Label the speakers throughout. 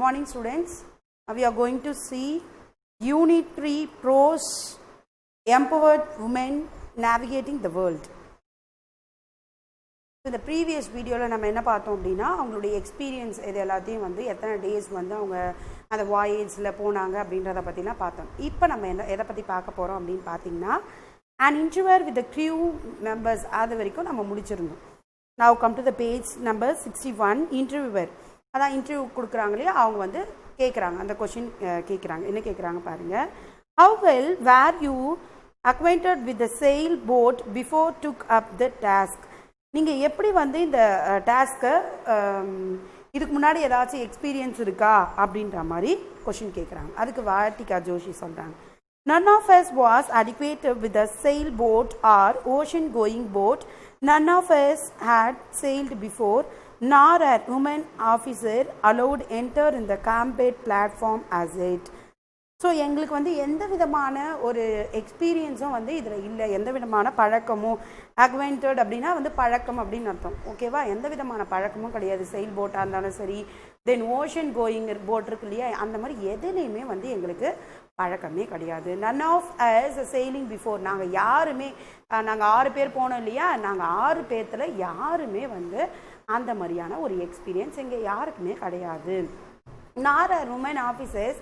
Speaker 1: Morning students, we are going to see Unit 3 Prose Empowered Women Navigating the World. இந்த previous வீடியோவில் நம்ம என்ன பார்த்தோம் அப்படின்னா அவங்களுடைய எக்ஸ்பீரியன்ஸ் இது எல்லாத்தையும் வந்து எத்தனை டேஸ் வந்து அவங்க அந்த வாயேஜில் போனாங்க அப்படின்றத பற்றிலாம் பார்த்தோம். இப்போ நம்ம எதை பற்றி பார்க்க போகிறோம் அப்படின்னு பார்த்தீங்கன்னா an interview with the crew members அது வரைக்கும் நம்ம முடிச்சிருந்தோம். Now come to the page number 61 interviewer. அதான் இன்டர்வியூ கொடுக்குறாங்க இல்லையா, அவங்க வந்து கேட்குறாங்க, அந்த கொஷின் கேட்குறாங்க. என்ன கேட்குறாங்க பாருங்கள். How well were you acquainted with the sail boat before took up the task? நீங்கள் எப்படி வந்து இந்த டாஸ்க்கை இதுக்கு முன்னாடி ஏதாச்சும் எக்ஸ்பீரியன்ஸ் இருக்கா அப்படின்ற மாதிரி கொஷின் கேட்குறாங்க. அதுக்கு வாட்டிகா ஜோஷி சொல்கிறாங்க, none of us was adequate with the sailboat or ocean going boat. None of us had sailed before, nor a woman officer allowed enter in the combat platform as it. So எங்களுக்கு வந்து எந்த விதமான ஒரு எக்ஸ்பீரியன்ஸும் வந்து இதில் இல்லை, எந்த விதமான பழக்கமும். அக்வென்டட் அப்படின்னா வந்து பழக்கம் அப்படின்னு அர்த்தம், ஓகேவா? எந்த விதமான பழக்கமும் கிடையாது. செயில் போட்டாக இருந்தாலும் சரி, தென் ஓஷன் கோயிங் போட் இருக்கு இல்லையா, அந்த மாதிரி எதுலேயுமே வந்து எங்களுக்கு பழக்கமே கிடையாது. None of us sailing before, நாங்கள் யாருமே, நாங்கள் 6 பேர் போனோம் இல்லையா, நாங்கள் 6 பேர்த்தில் யாருமே வந்து அந்த மாதிரியான ஒரு எக்ஸ்பீரியன்ஸ் எங்கே யாருக்குமே கிடையாது. Nor are women officers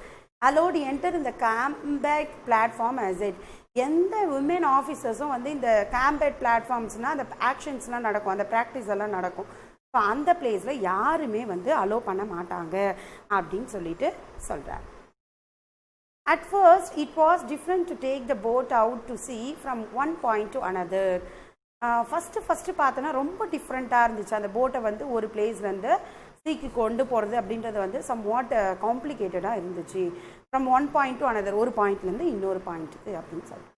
Speaker 1: allowed enter in the combat platform as it. எந்த உமன் ஆஃபீஸர்ஸும் வந்து இந்த காம்பேட் பிளாட்ஃபார்ம்ஸ்னால் அந்த ஆக்ஷன்ஸ்லாம் நடக்கும், அந்த ப்ராக்டிஸ் எல்லாம் நடக்கும். ஸோ அந்த பிளேஸில் யாருமே வந்து அலோவ் பண்ண மாட்டாங்க அப்படின்னு சொல்லிட்டு சொல்கிறார். At first it was different to take the boat out to sea from one point to another. First பார்த்தோன்னா ரொம்ப டிஃப்ரெண்ட்டாக இருந்துச்சு. அந்த போட்டை வந்து ஒரு பிளேஸ்லேருந்து சீக்கு கொண்டு போகிறது அப்படின்றது வந்து சம் வாட் காம்ப்ளிகேட்டடாக இருந்துச்சு. From one point to another, ஒரு பாயிண்ட்லேருந்து இன்னொரு பாயிண்ட்டுக்கு அப்படின்னு சொல்கிறேன்.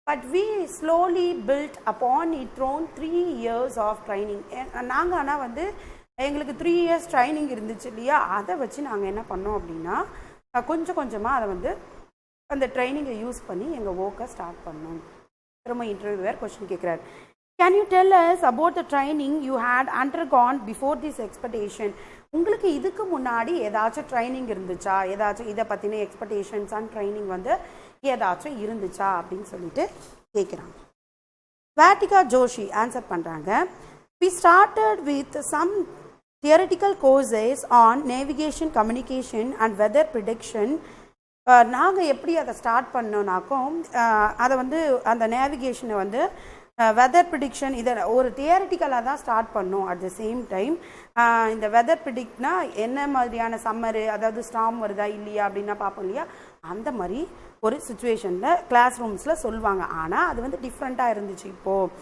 Speaker 1: But we slowly build upon it through 3 years of training. நாங்கள் ஆனால் வந்து எங்களுக்கு 3 years ட்ரைனிங் இருந்துச்சு இல்லையா, அதை வச்சு நாங்கள் என்ன பண்ணோம் அப்படின்னா கொஞ்சம் கொஞ்சமாக அதை வந்து அந்த ட்ரைனிங்கை யூஸ் பண்ணி எங்கள் ஒர்க்கை ஸ்டார்ட் பண்ணோம். திரும்ப இன்டர்வியூவர் கொஸ்டின் கேட்குறாரு, Can you tell us about the training you had undergone before this expedition? உங்களுக்கு இதுக்கு முன்னாடி ஏதாச்சும் ட்ரைனிங் இருந்துச்சா, ஏதாச்சும் இதை பற்றின எக்ஸ்பெக்டேஷன்ஸ் அண்ட் ட்ரைனிங் வந்து ஏதாச்சும் இருந்துச்சா அப்படின்னு சொல்லிட்டு கேட்குறாங்க. வாட்டிகா ஜோஷி ஆன்சர் பண்ணுறாங்க, We started with some theoretical courses on navigation, communication and weather prediction. நாங்கள் எப்படி அதை ஸ்டார்ட் பண்ணோன்னாக்கும் அதை வந்து அந்த நேவிகேஷனை வந்து வெதர் ப்ரிடிக்ஷன் இதை ஒரு தியரிட்டிக்கலாக தான் ஸ்டார்ட் பண்ணோம். அட் த சேம் டைம் இந்த வெதர் ப்ரிடிக்ட்னா என்ன மாதிரியான சம்மரு, அதாவது ஸ்டார்ம் வருதா இல்லையா அப்படின்னா பார்ப்போம் இல்லையா, அந்த மாதிரி ஒரு சுச்சுவேஷனில் கிளாஸ் ரூம்ஸில் சொல்லுவாங்க. ஆனால் அது வந்து டிஃப்ரெண்ட்டாக இருந்துச்சு. இப்போது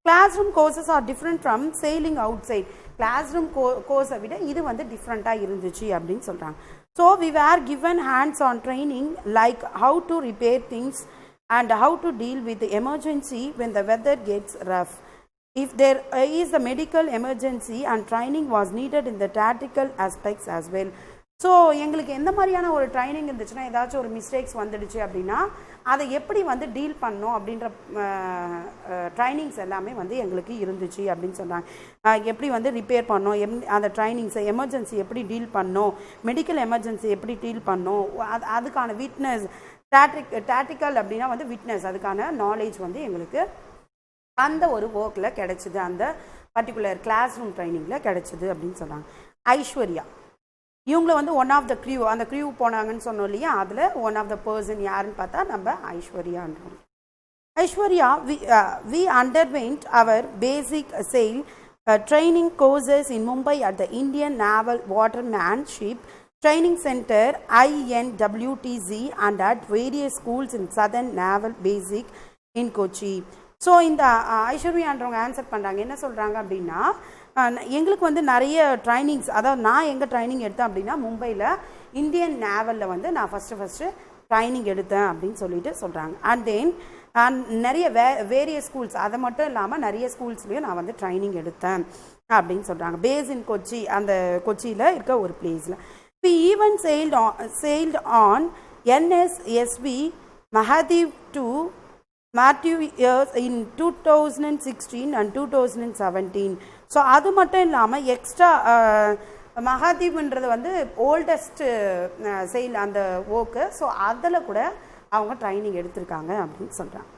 Speaker 1: classroom courses are different from sailing outside. Classroom கோர்ஸை விட இது வந்து டிஃப்ரெண்ட்டாக இருந்துச்சு அப்படின்னு சொல்கிறாங்க. So we were given hands on training like how to repair things and how to deal with the emergency when the weather gets rough. If there is a medical emergency and training was needed in the tactical aspects as well. So எங்களுக்கு எந்த மாதிரியான ஒரு training இருந்துச்சுன்னா, ஏதாச்சும் ஒரு mistakes வந்துடுச்சு அப்படின்னா அதை எப்படி வந்து டீல் பண்ணோம் அப்படின்ற ட்ரைனிங்ஸ் எல்லாமே வந்து எங்களுக்கு இருந்துச்சு அப்படின்னு சொல்கிறாங்க. எப்படி வந்து ரிப்பேர் பண்ணோம், அந்த ட்ரைனிங்ஸை எமர்ஜென்சி எப்படி டீல் பண்ணோம், மெடிக்கல் எமர்ஜென்சி எப்படி டீல் பண்ணோம், அதுக்கான விட்னஸ் டாக்டிக்கல் அப்படின்னா வந்து விட்னஸ், அதுக்கான நாலேஜ் வந்து எங்களுக்கு அந்த ஒரு ஒர்க்கில் கிடைச்சிது, அந்த பர்டிகுலர் கிளாஸ் ரூம் ட்ரைனிங்கில் கிடைச்சிது அப்படின்னு சொல்கிறாங்க. ஐஸ்வர்யா இவங்கள வந்து ஒன் ஆஃப் த க்ரூ, அந்த க்ரூ போனாங்கன்னு சொன்னோம் இல்லையா, அதில் ஒன் ஆஃப் த பர்சன் யாருன்னு பார்த்தா நம்ம ஐஸ்வர்யான்றோம். Aishwarya we underwent our basic sail training courses in Mumbai at the Indian Naval Watermanship Training Center INWTZ and at various schools in Southern Naval Basic in Kochi. So இந்த ஐஸ்வர்யான்றவங்க answer பண்ணுறாங்க, என்ன சொல்கிறாங்க அப்படின்னா எங்களுக்கு வந்து நிறைய ட்ரைனிங்ஸ், அதாவது நான் எங்கே ட்ரைனிங் எடுத்தேன் அப்படின்னா மும்பையில் இந்தியன் நேவலில் வந்து நான் ஃபஸ்ட்டு ட்ரைனிங் எடுத்தேன் அப்படின்னு சொல்லிட்டு சொல்கிறாங்க. அண்ட் தென் நிறைய வேரியஸ் ஸ்கூல்ஸ், அதை மட்டும் இல்லாமல் நிறைய ஸ்கூல்ஸ்லேயும் நான் வந்து ட்ரைனிங் எடுத்தேன் அப்படின்னு சொல்கிறாங்க. பேஸ் இன் கொச்சி, அந்த கொச்சியில் இருக்க ஒரு பிளேஸில். We even sailed on NSSV Mahadev to MATRIC years in 2016 and 2017. So அது மட்டும் இல்லாமல் எக்ஸ்ட்ரா மகாதீப்ன்றது வந்து ஓல்டஸ்ட் செயல் அந்த ஒர்க்கு. ஸோ அதில் கூட அவங்க ட்ரைனிங் எடுத்திருக்காங்க அப்படின்னு சொல்கிறாங்க.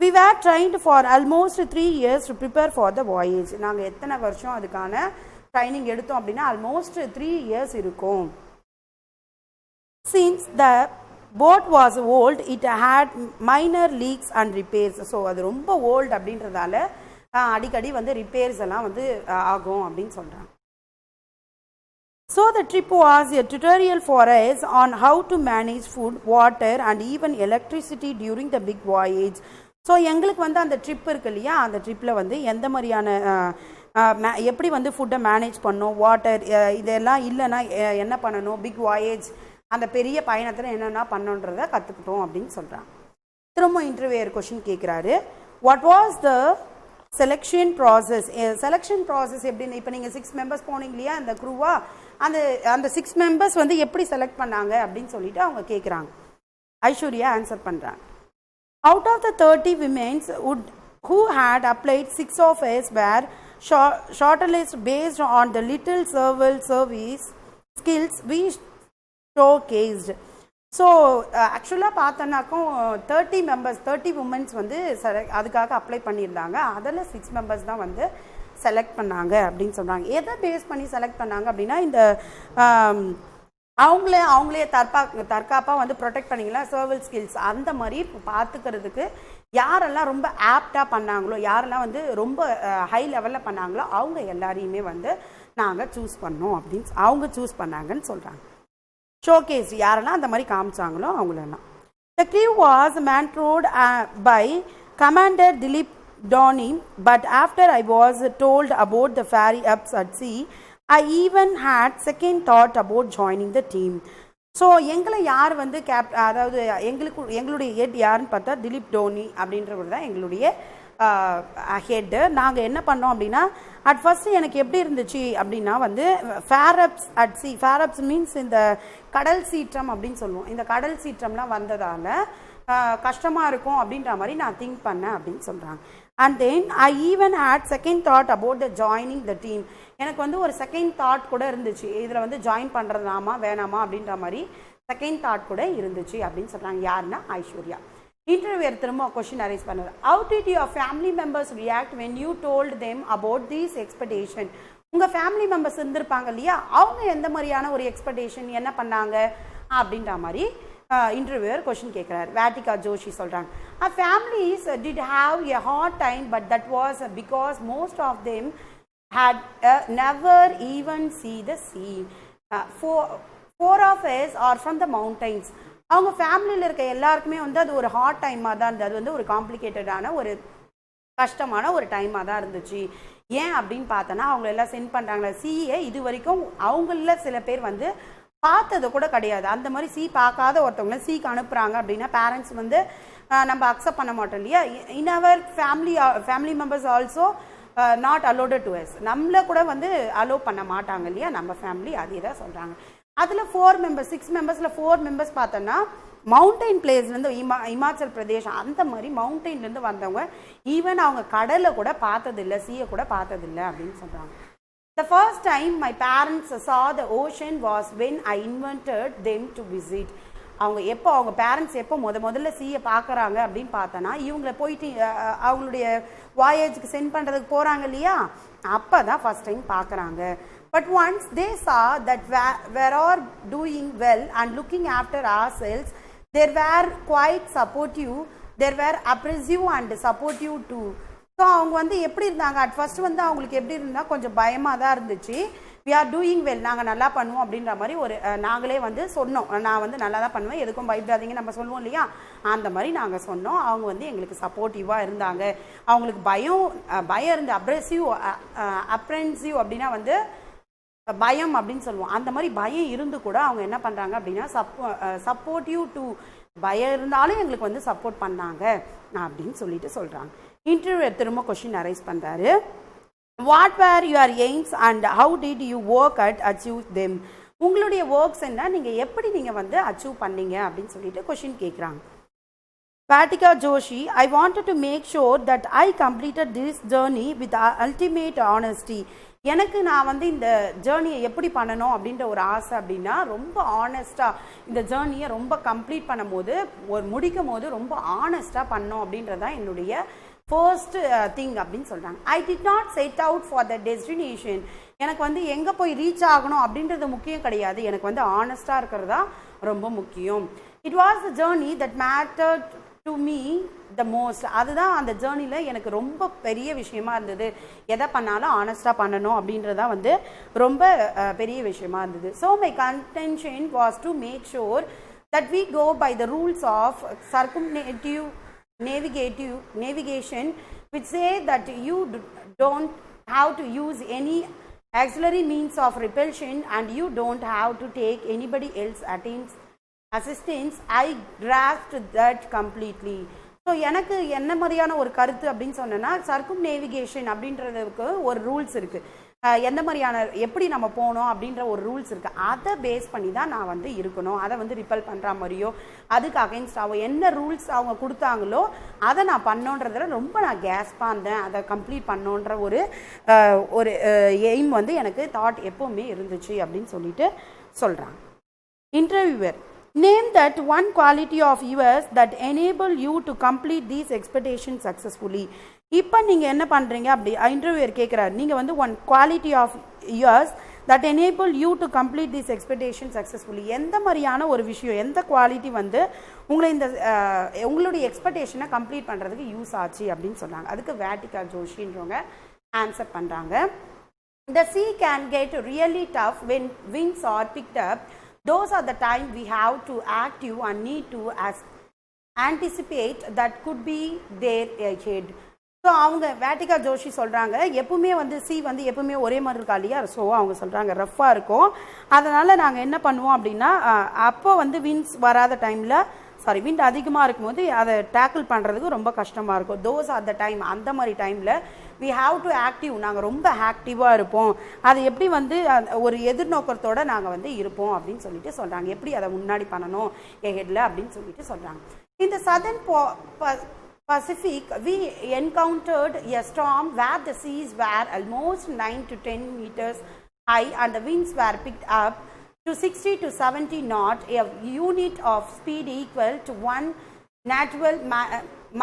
Speaker 1: We were trained for almost 3 years to prepare for the voyage. நாங்கள் எத்தனை வருஷம் அதுக்கான ட்ரைனிங் எடுத்தோம் அப்படின்னா ஆல்மோஸ்ட் 3 years இருக்கும். Since the boat was old, it had minor leaks and repairs. So அது ரொம்ப ஓல்டு அப்படின்றதால அடிக்கடி வந்து ரிப்பேர்ஸ் எல்லாம் வந்து ஆகும் அப்படின்னு சொல்கிறாங்க. So the trip was a tutorial for us on how to manage food, water and even electricity during the big voyage. So எங்களுக்கு வந்து அந்த ட்ரிப் இருக்கு இல்லையா, அந்த ட்ரிப்பில் வந்து எந்த மாதிரியான எப்படி வந்து ஃபுட்டை மேனேஜ் பண்ணணும், வாட்டர் இதெல்லாம் இல்லைன்னா என்ன பண்ணணும், பிக் வாயேஜ் அந்த பெரிய பயணத்தில் என்னென்ன பண்ணணுன்றதை கற்றுக்கிட்டோம் அப்படின்னு சொல்கிறாங்க. திரும்ப இன்டர்வியூர் கொஷின் கேட்குறாரு, what was the selection process. Selection process எப்படின்னு, இப்போ நீங்கள் 6 மெம்பர்ஸ் போனீங்க இல்லையா அந்த க்ரூவா, அந்த 6 மெம்பர்ஸ் வந்து எப்படி செலக்ட் பண்ணாங்க அப்படின்னு சொல்லிட்டு அவங்க கேட்குறாங்க. ஐஸ்வர்யா ஆன்சர் பண்ணுறாங்க. Out of the 30 women who had applied, 6 of us were shortlisted based on the little service skills we showcased. So ஆக்சுவலாக பார்த்தோன்னாக்கும் 30 மெம்பர்ஸ் 30 உமன்ஸ் வந்து அதுக்காக அப்ளை பண்ணியிருந்தாங்க. அதில் 6 மெம்பர்ஸ் தான் வந்து செலக்ட் பண்ணாங்க அப்படின்னு சொல்கிறாங்க. எதை பேஸ் பண்ணி செலக்ட் பண்ணாங்க அப்படின்னா, இந்த அவங்களே தற்காப்பாக வந்து ப்ரொடெக்ட் பண்ணிங்களா சர்வல் ஸ்கில்ஸ் அந்த மாதிரி பார்த்துக்கிறதுக்கு யாரெல்லாம் ரொம்ப ஆப்டாக பண்ணாங்களோ, யாரெல்லாம் வந்து ரொம்ப ஹை லெவலில் பண்ணாங்களோ அவங்க எல்லாரையுமே வந்து நாங்கள் சூஸ் பண்ணோம் அப்படின்னு அவங்க சூஸ் பண்ணாங்கன்னு சொல்கிறாங்க. ஷோகேஸ் யாரெல்லாம் அந்த மாதிரி காமிச்சாங்களோ அவங்களெல்லாம். The crew was mentored by Commander Dilip Dhoni, but after I was told about the ferry ups at sea, I even had second thought about joining the team. So எங்களை யார் வந்து அதாவது எங்களுடைய ஹெட் யாருன்னு பார்த்தா திலீப் டோனி அப்படின்றவர் தான் எங்களுடைய ஹெட்டு. நாங்கள் என்ன பண்ணோம் அப்படின்னா, அட் ஃபஸ்ட்டு எனக்கு எப்படி இருந்துச்சு அப்படின்னா வந்து ஃபேரப்ஸ் அட் சி, ஃபேரப்ஸ் மீன்ஸ் இந்த கடல் சீற்றம் அப்படின்னு சொல்லுவோம். இந்த கடல் சீற்றம்லாம் வந்ததால் கஷ்டமாக இருக்கும் அப்படின்ற மாதிரி நான் திங்க் பண்ணேன் அப்படின்னு சொல்கிறாங்க. And then I even had second thought about the joining the team. எனக்கு வந்து ஒரு செகண்ட் தாட் கூட இருந்துச்சு, இதில் வந்து ஜாயின் பண்ணுறதாமா வேணாமா அப்படின்ற மாதிரி செகண்ட் தாட் கூட இருந்துச்சு அப்படின்னு சொல்கிறாங்க. யாருன்னா ஐஸ்வர்யா. இன்டர்வியூர் திரும்ப கொஸ்டின் அரைஸ் பண்ணுறது. How did your family members react when you told them about these expectation. உங்கள் ஃபேமிலி மெம்பர்ஸ் இருந்திருப்பாங்க இல்லையா, அவங்க எந்த மாதிரியான ஒரு எக்ஸ்பெக்டேஷன் என்ன பண்ணாங்க அப்படின்ற மாதிரி இன்டர்வியூர் கொஸ்டின் கேட்குறாரு. வேட்டிகா ஜோஷி சொல்கிறாங்க, families did have a hard time but that was because most of them had never even see the sea. Four of us are from the mountains. அவங்க ஃபேமிலியில் இருக்க எல்லாருக்குமே வந்து அது ஒரு ஹார்ட் டைமாக தான் இருந்தது. அது வந்து ஒரு காம்ப்ளிகேட்டடான ஒரு கஷ்டமான ஒரு டைமாக தான் இருந்துச்சு. ஏன் அப்படின்னு பார்த்தோன்னா, அவங்க எல்லாம் சென்ட் பண்ணுறாங்களே சீயை இது வரைக்கும் அவங்கள சில பேர் வந்து பார்த்தது கூட கிடையாது. அந்த மாதிரி சீ பார்க்காத ஒருத்தவங்கள சீக்கு அனுப்புகிறாங்க அப்படின்னா பேரண்ட்ஸ் வந்து நம்ம அக்செப்ட் பண்ண மாட்டோம் இல்லையா. In our family members also not allowed to us, நம்மளை கூட வந்து அலோவ் பண்ண மாட்டாங்க இல்லையா நம்ம ஃபேமிலி. அதே தான் சொல்கிறாங்க. அதில் 4 மெம்பர்ஸ் 6 மெம்பர்ஸில் 4 மெம்பர்ஸ் பார்த்தோன்னா மவுண்டைன் பிளேஸ்லேருந்து இமாச்சல் பிரதேஷ் அந்த மாதிரி மவுண்டெயின்லேருந்து வந்தவங்க. ஈவன் அவங்க கடலை கூட பார்த்ததில்லை, சீயை கூட பார்த்ததில்லை அப்படின்னு சொல்கிறாங்க. The first time my parents saw the ocean was when I invited them to visit. அவங்க பேரண்ட்ஸ் எப்போ முதல்ல சீயை பார்க்குறாங்க அப்படின்னு பார்த்தோன்னா, இவங்களை போயிட்டு அவங்களுடைய வாயேஜுக்கு சென்ட் பண்ணுறதுக்கு போகிறாங்க இல்லையா, அப்போ தான் ஃபஸ்ட் டைம் பார்க்குறாங்க. But once they saw that we are doing well and looking after ourselves, they were quite supportive, they were appreciative and supportive too. So அவங்க வந்து எப்படி இருந்தாங்க, அட் ஃபஸ்ட் வந்து அவங்களுக்கு எப்படி இருந்தால் கொஞ்சம் பயமாக தான் இருந்துச்சு. வி ஆர் டூயிங் வெல், நாங்கள் நல்லா பண்ணுவோம் அப்படின்ற மாதிரி ஒரு நாங்களே வந்து சொன்னோம். நான் வந்து நல்லா தான் பண்ணுவேன், எதுக்கும் பயப்படாதீங்க நம்ம சொல்லுவோம் இல்லையா, அந்த மாதிரி நாங்கள் சொன்னோம். அவங்க வந்து எங்களுக்கு சப்போர்ட்டிவாக இருந்தாங்க. அவங்களுக்கு பயம் இருந்து அப்ரென்சிவ் அப்படின்னா வந்து பயம் அப்படின்னு சொல்லுவோம். அந்த மாதிரி பயம் இருந்து கூட அவங்க என்ன பண்ணுறாங்க அப்படின்னா சப்போர்ட்டிவ் டு, பயம் இருந்தாலும் எங்களுக்கு வந்து சப்போர்ட் பண்ணாங்க அப்படின்னு சொல்லிட்டு சொல்கிறாங்க. இன்டர்வியூ திரும்ப கொஸ்டின் அரைஸ் பண்ணுறாரு. What were your aims and how did you work at achieve them. உங்களுடைய ஒர்க்ஸ் என்ன, நீங்கள் எப்படி நீங்கள் வந்து அச்சீவ் பண்ணீங்க அப்படின்னு சொல்லிட்டு கொஸ்டின் கேட்குறாங்க. Vatika Joshi, I wanted to make sure that I completed this journey with ultimate honesty. எனக்கு நான் வந்து இந்த ஜேர்னியை எப்படி பண்ணணும் அப்படின்ற ஒரு ஆசை அப்படின்னா ரொம்ப ஆனஸ்ட்டாக இந்த ஜேர்னியை ரொம்ப கம்ப்ளீட் பண்ணும்போது முடிக்கும் போது ரொம்ப ஆனஸ்ட்டாக பண்ணோம் அப்படின்றதான் என்னுடைய ஃபர்ஸ்ட் திங் அப்படின்னு சொல்கிறாங்க. I did not set out for the destination. எனக்கு வந்து எங்கே போய் ரீச் ஆகணும் அப்படின்றது முக்கியம் கிடையாது, எனக்கு வந்து ஆனஸ்ட்டாக இருக்கிறது தான் ரொம்ப முக்கியம். It was the journey that mattered to me the most. அதுதான் அந்த ஜேர்னியில் எனக்கு ரொம்ப பெரிய விஷயமா இருந்தது. எதை பண்ணாலும் ஆனஸ்டாக பண்ணணும் அப்படின்றதான் வந்து ரொம்ப பெரிய விஷயமா இருந்தது. So my contention was to make sure that we go by the rules of circumnavigative navigation, which say that you don't have to use any auxiliary means of repulsion and you don't have to take anybody else's assistance. I grasped that completely. So எனக்கு என்ன மாதிரியான ஒரு கருத்து அப்படின்னு சொன்னேன்னா, சர்க்கும் navigation அப்படின்றதுக்கு ஒரு rules இருக்குது, எந்த மாதிரியான எப்படி நம்ம போகணும் அப்படின்ற ஒரு ரூல்ஸ் இருக்குது. அதை பேஸ் பண்ணி தான் நான் வந்து இருக்கணும். அதை வந்து ரிப்பல் பண்ணுற மாதிரியோ அதுக்கு அகென்ஸ்டாவோ என்ன ரூல்ஸ் அவங்க கொடுத்தாங்களோ அதை நான் பண்ணோன்றதுல ரொம்ப நான் கேஸ்பாக இருந்தேன். அதை கம்ப்ளீட் பண்ணோன்ற ஒரு எய்ம் வந்து எனக்கு தாட் எப்போவுமே இருந்துச்சு அப்படின்னு சொல்லிட்டு சொல்கிறாங்க. Interviewer, name that one quality of yours that enable you to complete these expectations successfully. இப்போ நீங்கள் என்ன பண்ணுறீங்க அப்படி இன்டர்வியூவர் கேட்குறாரு. நீங்கள் வந்து one quality of yours that enable you to complete these expectations successfully. எந்த மாதிரியான ஒரு விஷயம், எந்த குவாலிட்டி வந்து உங்களை இந்த உங்களுடைய எக்ஸ்பெக்டேஷனை கம்ப்ளீட் பண்ணுறதுக்கு யூஸ் ஆச்சு அப்படின்னு சொன்னாங்க. அதுக்கு வேட்டிகா ஜோஷின்றவங்க ஆன்சர் பண்ணுறாங்க. The sea can get really tough when winds are picked up. Those are the time we have to active and need to anticipate that could be there ahead. So அவங்க வேட்டிகா ஜோஷி சொல்கிறாங்க, எப்பவுமே வந்து C வந்து எப்பவுமே ஒரே மாதிரி இருக்கா இல்லையா. ஸோ அவங்க சொல்கிறாங்க ரஃப்பாக இருக்கும், அதனால் நாங்கள் என்ன பண்ணுவோம் அப்படின்னா அப்போ வந்து விண்ட்ஸ் வராத டைமில் விண்ட் அதிகமாக இருக்கும்போது அதை டேக்கிள் பண்ணுறதுக்கு ரொம்ப கஷ்டமாக இருக்கும். தோஸ் ஆர் த டைம், அந்த மாதிரி டைமில் வி ஹாவ் டு ஆக்டிவ், நாங்கள் ரொம்ப ஆக்டிவாக இருப்போம். அது எப்படி வந்து ஒரு எதிர்நோக்கத்தோடு நாங்கள் வந்து இருப்போம் அப்படின்னு சொல்லிட்டு சொல்கிறாங்க. எப்படி அதை முன்னாடி பண்ணணும் ஹெட்ல அப்படின்னு சொல்லிட்டு சொல்கிறாங்க. இந்த southern Pacific, we encountered a storm where the seas were almost 9 to 10 meters high and the winds were picked up to 60 to 70 knots, a unit of speed equal to 1 natural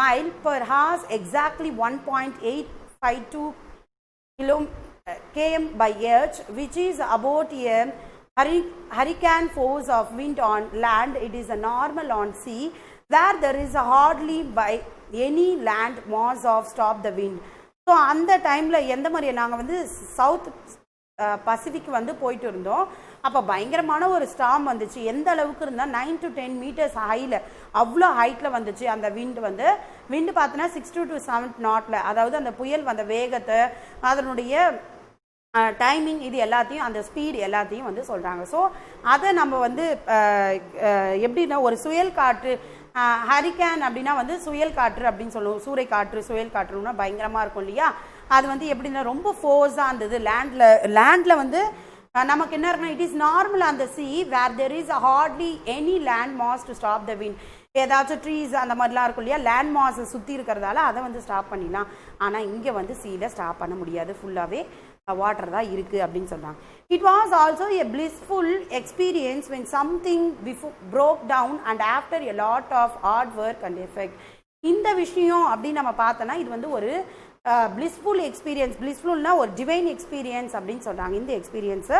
Speaker 1: mile per hour, exactly 1.852 km by h, which is about a hurricane force of wind on land. It is a normal on sea where there is hardly by any land mass of stop the wind. So அந்த டைமில் எந்த மாதிரி நாங்கள் வந்து south Pacific வந்து போயிட்டு இருந்தோம். அப்போ பயங்கரமான ஒரு ஸ்டார்ம் வந்துச்சு. எந்த அளவுக்கு இருந்தால் 9 to 10 meters ஹையில், அவ்வளோ ஹைட்டில் வந்துச்சு. அந்த விண்டு பார்த்தோன்னா 6 to 7 knots, அதாவது அந்த புயல் வந்த வேகத்தை, அதனுடைய டைமிங், இது எல்லாத்தையும் அந்த ஸ்பீடு எல்லாத்தையும் வந்து சொல்கிறாங்க. ஸோ அதை நம்ம வந்து எப்படின்னா ஒரு சுயல் காற்று, ஹரிகேன் அப்படின்னா வந்து சுயல் காற்று அப்படின்னு சொல்லுவோம். சூறை காற்று, சுயல் காற்றுன்னா பயங்கரமாக இருக்கும் இல்லையா. அது வந்து எப்படின்னா ரொம்ப ஃபோர்ஸாக இருந்தது. லேண்டில் வந்து நமக்கு என்ன இருக்குன்னா, it is normal on the sea where there is hardly any land mass to stop the wind. ஏதாச்சும் ட்ரீஸ் அந்த மாதிரிலாம் இருக்கும் இல்லையா, லேண்ட் மாஸை சுற்றி இருக்கிறதால அதை வந்து ஸ்டாப் பண்ணிடலாம். ஆனால் இங்கே வந்து சீல ஸ்டாப் பண்ண முடியாது, ஃபுல்லாகவே வாட்டர் தான் இருக்குது அப்படின்னு சொன்னாங்க. It was also a blissful experience when something broke down and after a lot of hard work and effect. இந்த விஷயம் அப்படின்னு நம்ம பார்த்தோன்னா இது வந்து ஒரு பிளிஸ்ஃபுல் எக்ஸ்பீரியன்ஸ். பிளிஸ்ஃபுல்னா ஒரு டிவைன் எக்ஸ்பீரியன்ஸ் அப்படின்னு சொல்கிறாங்க. இந்த எக்ஸ்பீரியன்ஸை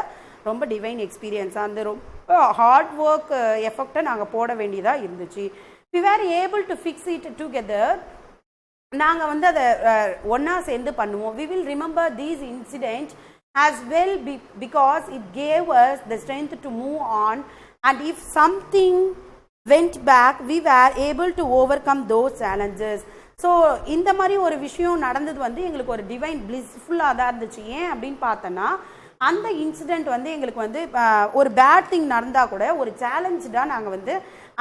Speaker 1: ரொம்ப டிவைன் எக்ஸ்பீரியன்ஸாக அந்த ரொம்ப ஹார்ட் ஒர்க் எஃபெக்டை நாங்கள் போட வேண்டியதாக இருந்துச்சு. we were able to fix it together. நாங்கள் வந்து அதை ஒன்றா சேர்ந்து பண்ணுவோம். we will remember these incidents as well because it gave us the strength to move on, and if something went back we were able to overcome those challenges. So இந்த மாதிரி ஒரு விஷயம் நடந்தது வந்து எங்களுக்கு ஒரு டிவைன் பிளிஸ்ஃபுல்லாக தான் இருந்துச்சு. ஏன் அப்படின்னு பார்த்தோன்னா, அந்த இன்சிடெண்ட் வந்து எங்களுக்கு வந்து ஒரு பேட் திங் நடந்தால் கூட ஒரு சேலஞ்சாக நாங்கள் வந்து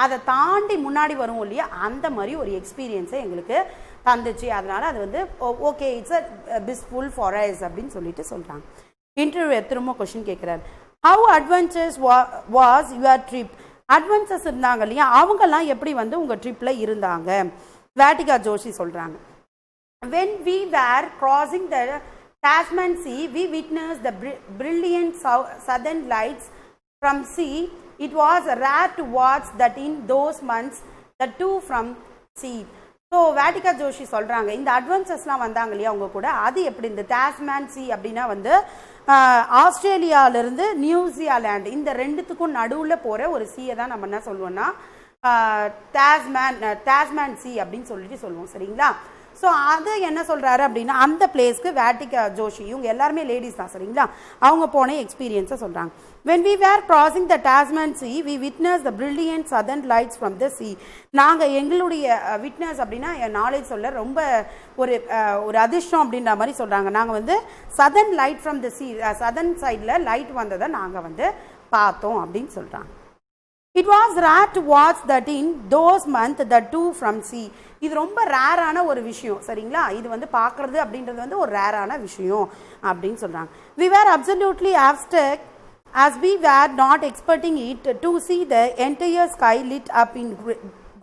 Speaker 1: அதை தாண்டி முன்னாடி வருவோம் இல்லையா, அந்த மாதிரி ஒரு எக்ஸ்பீரியன்ஸை எங்களுக்கு தந்துச்சு. அதனால் அது வந்து okay, it's a blissful for us அப்படின்னு சொல்லிட்டு சொல்கிறாங்க. இன்டர்வியூ திரும்ப கொஸ்டின் கேட்குறாரு. How adventures was your trip? Adventures இருந்தாங்க இல்லையா, அவங்கெல்லாம் எப்படி வந்து உங்கள் ட்ரிப்பில் இருந்தாங்க? வேட்டிகா ஜோஷி சொல்கிறாங்க. when we were crossing the Tasman Sea, we witnessed the brilliant southern lights from sea. It was rare to watch that in those months, the two from sea. So Vedika Joshi சொல்கிறாங்க இந்த அட்வென்ச்சர்ஸ்லாம் வந்தாங்க இல்லையா அவங்க கூட, அது எப்படி இந்த டாஸ்மேன் சி அப்படின்னா வந்து ஆஸ்திரேலியாவிலேருந்து நியூசிலாந்து இந்த ரெண்டுத்துக்கும் நடுவில் போகிற ஒரு சீயை தான் நம்ம என்ன சொல்லுவோம்னா டாஸ்மேன் சி அப்படின்னு சொல்லுவோம். சரிங்களா? ஸோ அதை என்ன சொல்கிறாரு அப்படின்னா அந்த பிளேஸ்க்கு வேட்டிகா ஜோஷி இவங்க எல்லாருமே லேடிஸ் தான். சரிங்களா? அவங்க போன எக்ஸ்பீரியன்ஸை சொல்கிறாங்க. when we were crossing the Tasman Sea, we witnessed the brilliant southern lights from the sea. நாங்கள் எங்களுடைய விட்னஸ் அப்படின்னா நாலேஜ் சொல்ல ரொம்ப ஒரு அதிர்ஷ்டம் அப்படின்ற மாதிரி சொல்கிறாங்க. நாங்கள் வந்து southern light from the sea, southern சைடில் லைட் வந்ததை நாங்கள் வந்து பார்த்தோம் அப்படின்னு சொல்கிறாங்க. It was rare to watch that in those months the two from sea. இது ரொம்ப ரேரான ஒரு விஷயம். சரிங்களா? இது வந்து பார்க்குறது அப்படின்றது வந்து ஒரு ரேரான விஷயம் அப்படின்னு சொல்கிறாங்க. We were absolutely awestruck as we were not expecting it to see the entire sky lit up in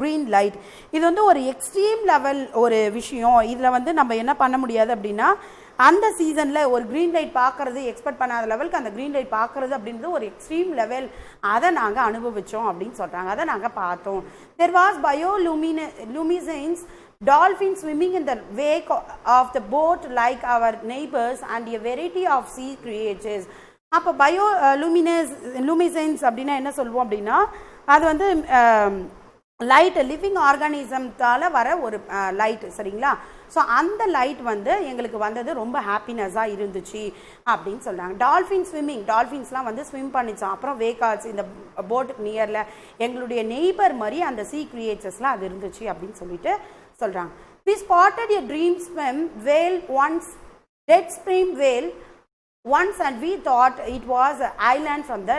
Speaker 1: green light. இது வந்து ஒரு எக்ஸ்ட்ரீம் லெவல் ஒரு விஷயம். இதில் வந்து நம்ம என்ன பண்ண முடியாது அப்படின்னா அந்த சீசனில் ஒரு க்ரீன் லைட் பார்க்குறது எக்ஸ்பெக்ட் பண்ணாத லெவலுக்கு அந்த க்ரீன் லைட் பார்க்குறது அப்படின்றது ஒரு எக்ஸ்ட்ரீம் லெவல். அதை நாங்கள் அனுபவித்தோம் அப்படின்னு சொல்கிறாங்க. அதை நாங்கள் பார்த்தோம். There was bioluminescence, dolphins swimming in the wake of the boat like our neighbors and a variety of sea creatures. அப்போ பயோலுமினன்ஸ் அப்படின்னா என்ன சொல்லுவோம் அப்படின்னா அது வந்து லைட் லிவிங் ஆர்கானிசம்தால் வர ஒரு லைட். சரிங்களா? ஸோ அந்த லைட் வந்து எங்களுக்கு வந்தது ரொம்ப ஹாப்பினஸாக இருந்துச்சு அப்படின்னு சொல்கிறாங்க. டால்ஃபின்ஸ்லாம் வந்து ஸ்விம் பண்ணிச்சோம். அப்புறம் வேகால்ஸ் இந்த போட்டுக்கு நியரில் எங்களுடைய நெய்பர் மாதிரி அந்த சீ கிரியேச்சர்ஸ்லாம் அது இருந்துச்சு அப்படின்னு சொல்லிட்டு சொல்கிறாங்க. We spotted a dream swim whale once, dead sperm whale once, and we thought it was an island from the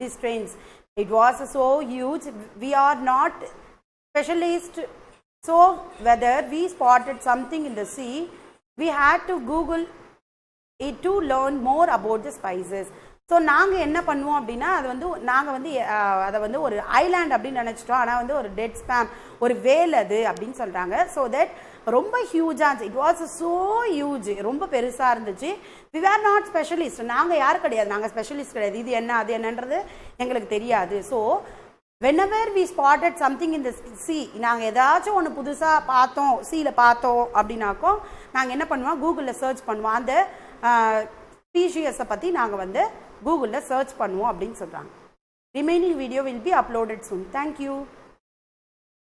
Speaker 1: distance. It was so huge. We are not specialists, so whether we spotted something in the sea, we had to Google it to learn more about the spices. So நாங்கள் என்ன பண்ணுவோம் அப்படின்னா அது வந்து நாங்கள் வந்து அதை வந்து ஒரு ஐலாண்ட் அப்படின்னு நினச்சிட்டோம். ஆனால் வந்து ஒரு டெட் ஸ்பேம் ஒரு வேல் அது அப்படின்னு சொல்கிறாங்க. ஸோ தட் ரொம்ப ஹியூஜாக இருந்துச்சு. இட் வாஸ் ஸோ ஹியூஜ், ரொம்ப பெருசாக இருந்துச்சு. We are not specialist. நாங்கள் யாரும் கிடையாது, நாங்கள் ஸ்பெஷலிஸ்ட் கிடையாது. இது என்ன அது என்னன்றது எங்களுக்கு தெரியாது. So whenever we spotted something in the sea, நாங்கள் ஏதாச்சும் ஒன்று புதுசாக பார்த்தோம் சீயில் பார்த்தோம் அப்படின்னாக்கோ நாங்கள் என்ன பண்ணுவோம், கூகுளில் சர்ச் பண்ணுவோம். அந்த ஸ்பீஷியஸை பற்றி நாங்கள் வந்து கூகுளில் சர்ச் பண்ணுவோம் அப்படின்னு சொல்கிறாங்க. Remaining video will be uploaded soon. Thank you.